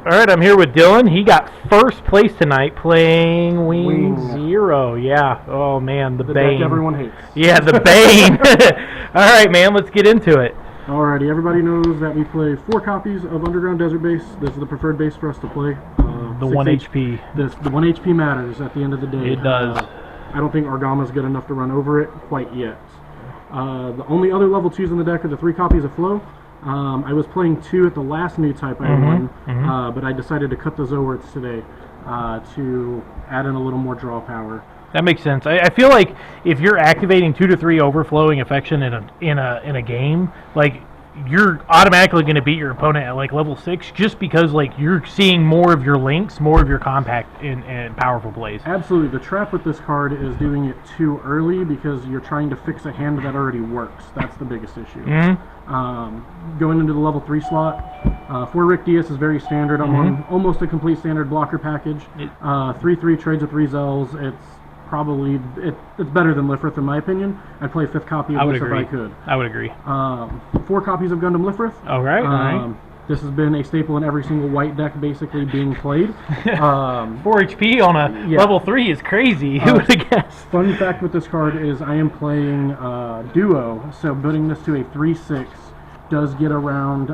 All right, I'm here with Dylan. He got first place tonight playing Wing Zero. Yeah. Oh man, the Bane. Deck everyone hates. Yeah, the Bane. All right, man. Let's get into it. Alrighty, everybody knows that we play 4 copies of Underground Desert Base. This is the preferred base for us to play. The 1 HP. The 1 HP matters at the end of the day. It does. I don't think Argama's good enough to run over it quite yet. The only other level 2s in the deck are the 3 copies of Flow. I was playing 2 at the last Newtype I won, but I decided to cut the Zowarts today to add in a little more draw power. That makes sense. I feel like if you're activating 2 to 3 overflowing affection in a game, like you're automatically going to beat your opponent at like level 6 just because like you're seeing more of your links, more of your compact and powerful plays. Absolutely. The trap with this card is doing it too early because you're trying to fix a hand that already works. That's the biggest issue. Going into the level 3 slot, for Rick Diaz is very standard. I'm on almost a complete standard blocker package. 3/3 trades with 3 Zells. It's probably it's better than Lifrith in my opinion. I'd play a 5th copy of this if I could. I would agree. 4 copies of Gundam Lifrith. All right. This has been a staple in every single white deck basically being played. 4 HP on a level 3 is crazy. Who would have guessed? Fun fact with this card is I am playing Duo, so putting this to a 3/6 does get around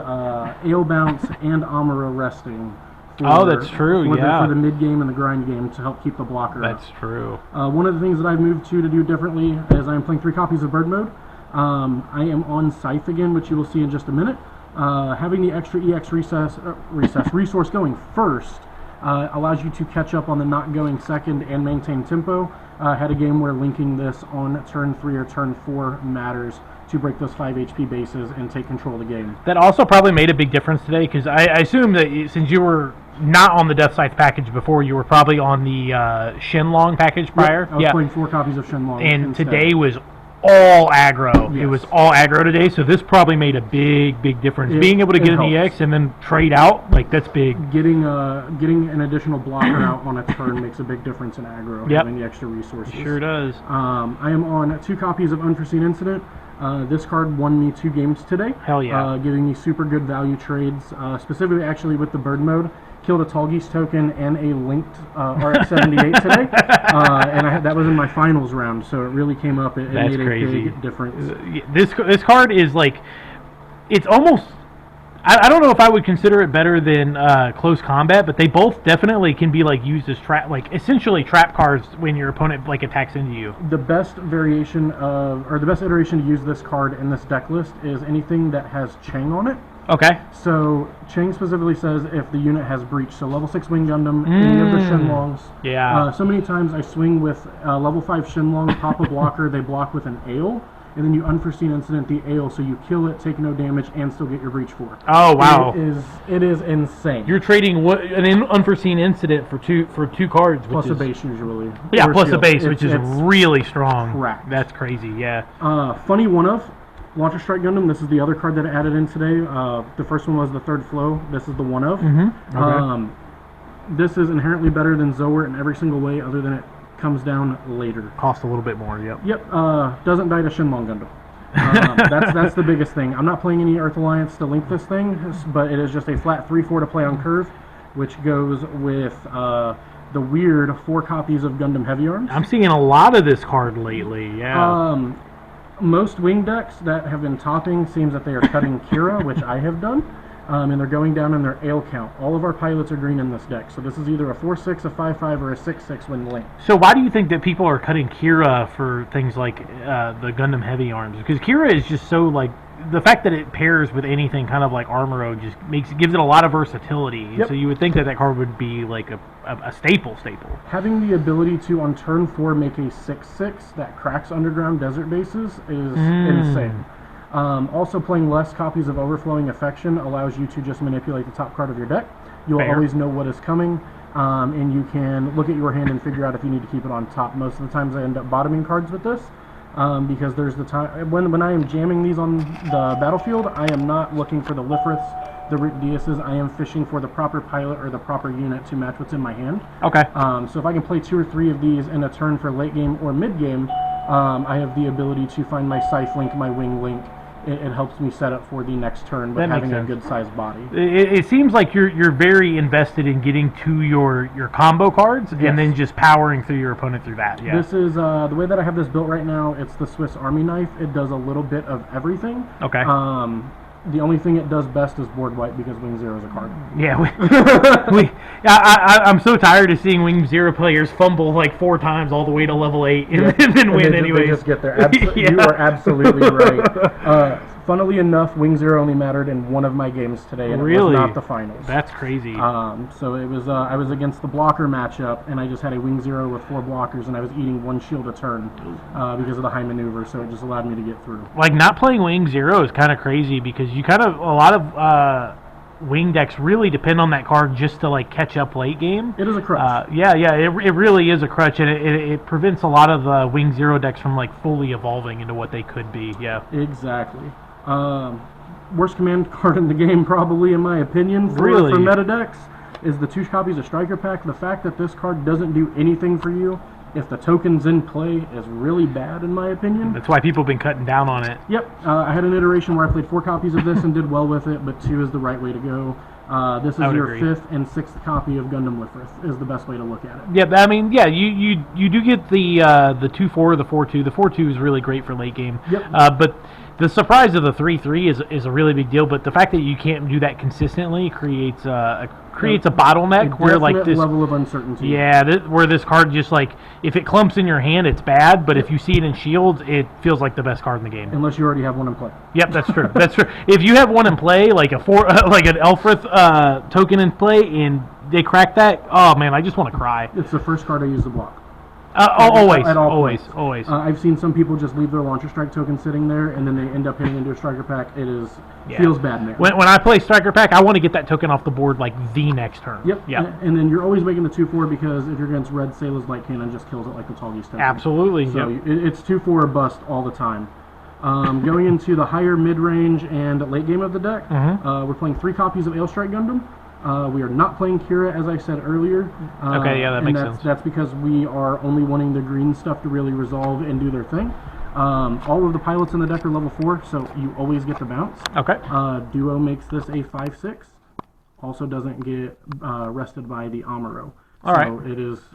Ale Bounce and Amuro resting. That's true, for the mid game and the grind game to help keep the blocker up. That's true. One of the things that I've moved to do differently is I am playing 3 copies of Bird Mode. I am on Scythe again, which you will see in just a minute. Having the extra EX resource going first allows you to catch up on the not going second and maintain tempo. Had a game where linking this on turn 3 or turn 4 matters to break those 5 HP bases and take control of the game. That also probably made a big difference today because I assume that since you were not on the Death Scythe package before, you were probably on the Shenlong package prior. I was playing 4 copies of Shenlong. And instead. Today was all aggro. Yes. It was all aggro today, so this probably made a big difference. Being able to get an EX and then trade out, like that's big. Getting an additional blocker out on a turn makes a big difference in aggro. Having the extra resources. It sure does. I am on 2 copies of Unforeseen Incident. This card won me 2 games today. Hell yeah. Giving me super good value trades, specifically actually with the Bird Mode. Killed a Tallgeese token and a linked RX-78 today, and that was in my finals round, so it really came up. It made a big difference. This card is like, it's almost, I don't know if I would consider it better than Close Combat, but they both definitely can be like used as trap, like essentially trap cards when your opponent like attacks into you. The best variation of, or the best iteration to use this card in this deck list is anything that has Chang on it. Okay. So Chang specifically says if the unit has Breach, so level 6 Wing Gundam, any of the Shenlongs. Yeah. So many times I swing with level 5 Shenlong, pop a blocker, they block with an Ale, and then you Unforeseen Incident the Ale, so you kill it, take no damage, and still get your Breach 4. Oh wow! It is insane. You're trading an Unforeseen Incident for two cards, plus a base usually. Yeah, plus a base, which is really strong. Correct. That's crazy. Yeah. Funny one of. Launcher Strike Gundam, this is the other card that I added in today. The first one was the 3rd Flow. This is the one of. Okay. This is inherently better than Zower in every single way other than it comes down later. Cost a little bit more, yep. Yep, doesn't die to Shenlong Gundam. That's the biggest thing. I'm not playing any Earth Alliance to link this thing, but it is just a flat 3/4 to play on curve, which goes with the weird 4 copies of Gundam Heavy Arms. I'm seeing a lot of this card lately, yeah. Most wing decks that have been topping seems that they are cutting Kira, which I have done, and they're going down in their Ale count. All of our pilots are green in this deck, so this is either a 4/6, a 5/5, or a 6/6 when linked. So why do you think that people are cutting Kira for things like the Gundam Heavy Arms? Because Kira is just so like, the fact that it pairs with anything kind of like Armoro just gives it a lot of versatility. Yep. So you would think that card would be like a staple. Having the ability to on turn 4 make a 6/6 that cracks underground desert bases is insane. Also playing less copies of Overflowing Affection allows you to just manipulate the top card of your deck. You'll always know what is coming, and you can look at your hand and figure out if you need to keep it on top. Most of the times I end up bottoming cards with this. Because there's the time when I am jamming these on the battlefield, I am not looking for the Lifriths, the Rick Diaz's. I am fishing for the proper pilot or the proper unit to match what's in my hand. Okay. So if I can play 2 or 3 of these in a turn for late game or mid game, I have the ability to find my Scythe link, my Wing link, it helps me set up for the next turn with That makes having a sense. good sized body. It seems like you're very invested in getting to your combo cards Yes. and then just powering through your opponent through that. Yeah. This is the way that I have this built right now. It's the Swiss Army knife. It does a little bit of everything. Okay. The only thing it does best is board wipe because Wing Zero is a card. Yeah, I'm so tired of seeing Wing Zero players fumble like 4 times all the way to level 8 and then win anyway. They just get there. You are absolutely right. Funnily enough, Wing Zero only mattered in one of my games today, and it was not the finals. That's crazy. So it was. I was against the blocker matchup, and I just had a Wing Zero with 4 blockers, and I was eating 1 shield a turn because of the high maneuver. So it just allowed me to get through. Like, not playing Wing Zero is kind of crazy because you a lot of wing decks really depend on that card just to like catch up late game. It is a crutch. It really is a crutch, and it prevents a lot of the Wing Zero decks from like fully evolving into what they could be. Yeah, exactly. Worst command card in the game, probably, in my opinion, for meta decks, is the 2 copies of Striker Pack. The fact that this card doesn't do anything for you if the token's in play is really bad, in my opinion. That's why people have been cutting down on it. Yep. I had an iteration where I played 4 copies of this and did well with it, but 2 is the right way to go. This is your agree. 5th and 6th copy of Gundam Lifrith, is the best way to look at it. Yeah, I mean, yeah, you do get the 2/4, the 4/2. The 4/2 is really great for late game. Yep. But the surprise of the 3/3 is a really big deal. But the fact that you can't do that consistently creates a bottleneck where like this level of uncertainty. Yeah, where this card just like if it clumps in your hand, it's bad. But if you see it in shields, it feels like the best card in the game. Unless you already have one in play. Yep, that's true. That's true. If you have one in play, like like an Elfrith token in play, and they crack that, oh man, I just want to cry. It's the first card I use to block. Always. I've seen some people just leave their Launcher Strike token sitting there, and then they end up hitting into a Striker Pack. Feels bad, man. When I play Striker Pack, I want to get that token off the board like the next turn. Yep. And then you're always making the 2/4 because if you're against Red, Sailor's Light Cannon just kills it like the Tallgeese token. Absolutely. So it's 2/4 or bust all the time. Going into the higher mid-range and late game of the deck, we're playing 3 copies of Ailstrike Gundam. We are not playing Kira, as I said earlier. That makes sense. That's because we are only wanting the green stuff to really resolve and do their thing. All of the pilots in the deck are level 4, so you always get the bounce. Okay. Duo makes this a 5/6. Also doesn't get rested by the Amuro. All right.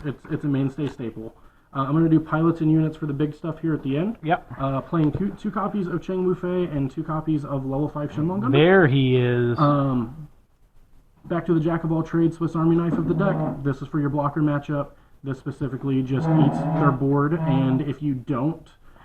So it's a mainstay staple. I'm going to do pilots and units for the big stuff here at the end. Yep. Playing two copies of Cheng Wufei and 2 copies of level 5 Shenlong Gundam. There he is. Back to the jack of all trades Swiss Army knife of the deck. This is for your blocker matchup. This specifically just eats their board, and if you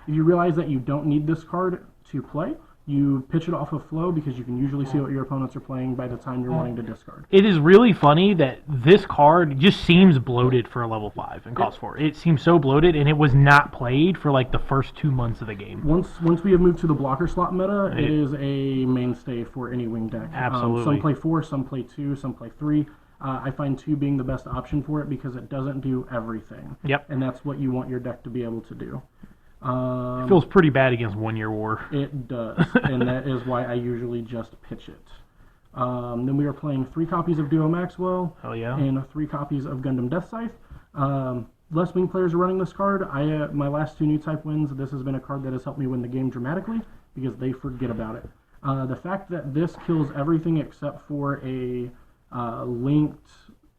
realize that you don't need this card to play, you pitch it off of flow because you can usually see what your opponents are playing by the time you're wanting to discard. It is really funny that this card just seems bloated for a level 5 and cost 4. It seems so bloated, and it was not played for like the first 2 months of the game. Once we have moved to the blocker slot meta, it is a mainstay for any wing deck. Absolutely. Some play 4, some play 2, some play 3. I find 2 being the best option for it because it doesn't do everything. Yep. And that's what you want your deck to be able to do. It feels pretty bad against 1 Year War. It does, and that is why I usually just pitch it. Then we are playing 3 copies of Duo Maxwell. Hell yeah. And 3 copies of Gundam Death Scythe. Less wing players are running this card. My last 2 Newtype wins, this has been a card that has helped me win the game dramatically because they forget about it. The fact that this kills everything except for a linked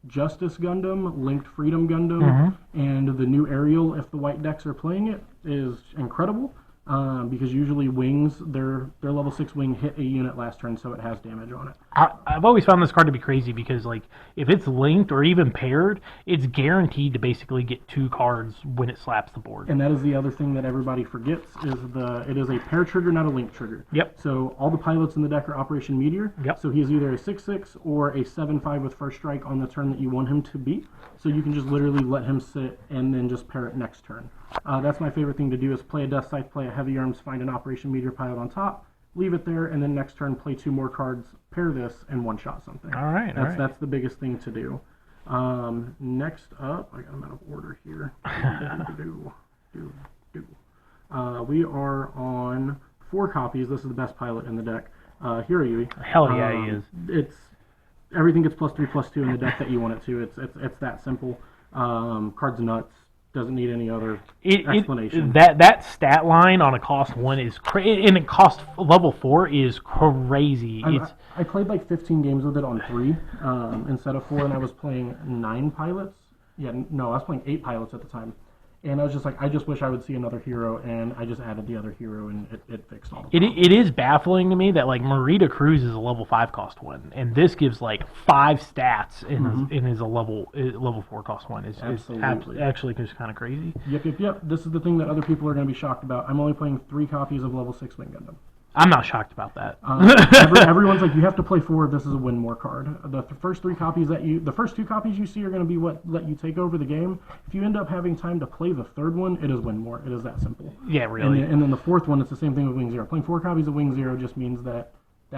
Justice Gundam, linked Freedom Gundam, and the new Ariel, if the white decks are playing it, is incredible. Because usually wings, their level 6 wing hit a unit last turn, so it has damage on it. I've always found this card to be crazy because, like, if it's linked or even paired, it's guaranteed to basically get 2 cards when it slaps the board. And that is the other thing that everybody forgets is it is a pair trigger, not a link trigger. Yep. So all the pilots in the deck are Operation Meteor. Yep. So he's either a 6/6 or a 7/5 with first strike on the turn that you want him to be. So you can just literally let him sit and then just pair it next turn. That's my favorite thing to do is play a Death Scythe, play a Heavy Arms, find an Operation Meteor pilot on top, leave it there, and then next turn play 2 more cards, pair this, and one-shot something. All right. That's the biggest thing to do. Next up, I got them out of order here. We are on 4 copies. This is the best pilot in the deck. Hirayui. Hell yeah, he is. Everything gets +3/+2 in the deck that you want it to. It's that simple. Card's nuts. doesn't need any other explanation. That stat line on a cost 1 is crazy, and it cost level 4 is crazy. I played like 15 games with it on 3 instead of 4, and I was playing 9 pilots. Yeah, no, I was playing 8 pilots at the time. And I was just like, I just wish I would see another hero, and I just added the other hero, and it fixed all the problems. It is baffling to me that, like, Marita Cruz is a level 5 cost 1, and this gives, like, 5 stats and is a level 4 cost 1. It's actually just kind of crazy. Yep. This is the thing that other people are going to be shocked about. I'm only playing 3 copies of level 6 Wing Gundam. I'm not shocked about that. Everyone's like, you have to play 4. This is a win more card. The first 2 copies you see are going to be what let you take over the game. If you end up having time to play the 3rd one, it is win more. It is that simple. Yeah, really. And then the 4th one, it's the same thing with Wing Zero. Playing 4 copies of Wing Zero just means that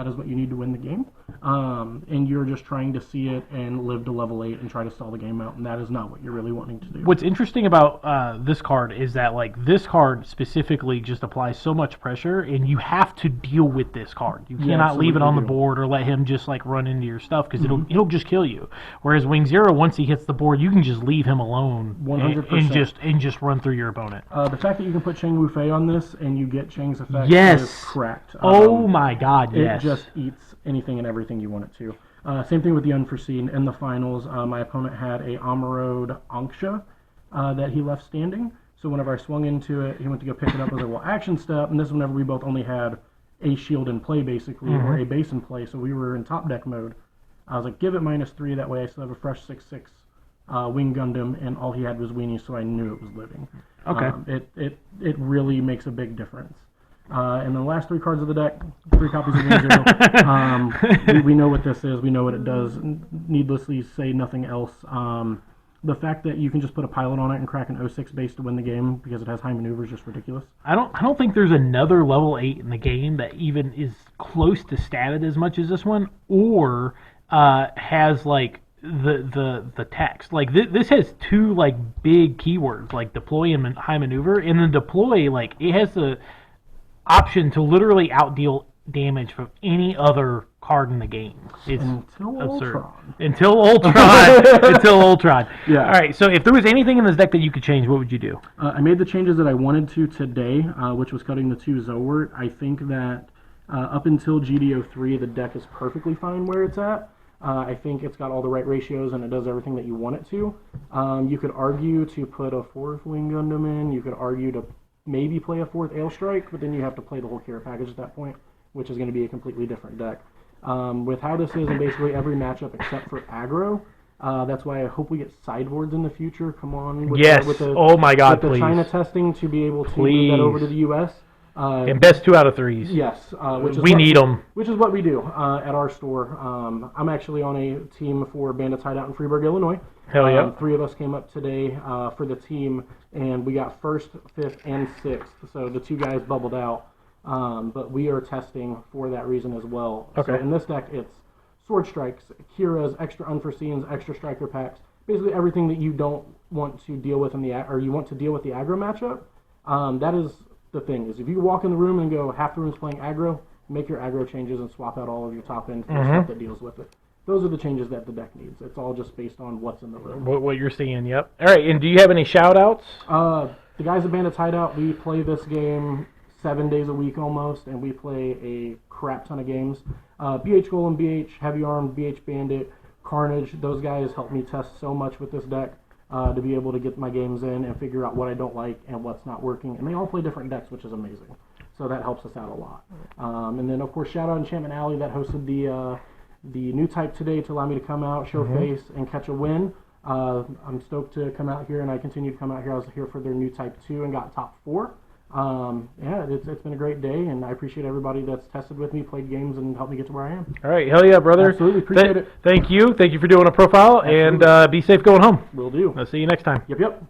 is what you need to win the game. And you're just trying to see it and live to level 8 and try to stall the game out, and that is not what you're really wanting to do. What's interesting about this card is that, like, this card specifically just applies so much pressure, and you have to deal with this card. You cannot leave it on the board or let him just, like, run into your stuff, because it'll just kill you. Whereas Wing Zero, once he hits the board, you can just leave him alone 100%. and just run through your opponent. The fact that you can put Chang Wu-Fei on this and you get Chang's effect is cracked. Oh my god, yes. It just eats anything and everything you want it to. Same thing with the Unforeseen. In the finals, my opponent had a Amarode Anksha that he left standing. So whenever I swung into it, he went to go pick it up. I was like, well, action step. And this is whenever we both only had a shield in play, basically, or a base in play. So we were in top deck mode. I was like, give it -3. That way I still have a fresh 6/6 Wing Gundam, and all he had was weenies, so I knew it was living. Okay. It really makes a big difference. And the last 3 cards of the deck, 3 copies of Wing Zero. We know what this is. We know what it does. Needlessly say nothing else. The fact that you can just put a pilot on it and crack an 06 base to win the game because it has high maneuver is just ridiculous. I don't think there's another level 8 in the game that even is close to statted as much as this one, or has, like, the text. Like, this has 2, like, big keywords, like deploy and high maneuver, and then deploy, like, it has the option to literally outdeal damage from any other card in the game. It's Until absurd. Ultron. Until Ultron. Until Ultron. Yeah. All right, so if there was anything in this deck that you could change, what would you do? I made the changes that I wanted to today, which was cutting the 2 Zowert. I think that up until GDO3, the deck is perfectly fine where it's at. I think it's got all the right ratios and it does everything that you want it to. You could argue to put a 4th Wing Gundam in. You could argue to maybe play a 4th Ale Strike, but then you have to play the whole Kira package at that point, which is going to be a completely different deck. With how this is in basically every matchup except for aggro, that's why I hope we get sideboards in the future. Come on. With Oh my god, with please. the China testing to be able to move that over to the U.S. And best 2 out of 3s. Yes. We need them. Which is what we do at our store. I'm actually on a team for Bandits Hideout in Freeburg, Illinois. Hell yeah. 3 of us came up today for the team, and we got 1st, 5th, and 6th. So the 2 guys bubbled out. But we are testing for that reason as well. Okay. So in this deck, it's Sword Strikes, Kira's, extra Unforeseens, extra Striker packs, basically everything that you don't want to deal with or you want to deal with the aggro matchup. That is the thing, is if you walk in the room and go, half the room's playing aggro, make your aggro changes and swap out all of your top end for stuff that deals with it. Those are the changes that the deck needs. It's all just based on what's in the room. What you're seeing, yep. All right, and do you have any shout-outs? The guys at Bandits Hideout, we play this game 7 days a week almost, and we play a crap ton of games. BH Golem, BH Heavy Arm, BH Bandit, Carnage, those guys help me test so much with this deck to be able to get my games in and figure out what I don't like and what's not working. And they all play different decks, which is amazing. So that helps us out a lot. And then, of course, shout out Enchantment Alley that hosted the Newtype today to allow me to come out, show face, and catch a win. I'm stoked to come out here, and I continue to come out here. I was here for their Newtype 2 and got top 4. It's been a great day, and I appreciate everybody that's tested with me, played games, and helped me get to where I am. All right, hell yeah, brother. Absolutely, appreciate it. Thank you for doing a profile, Absolutely. and be safe going home. Will do. I'll see you next time. Yep.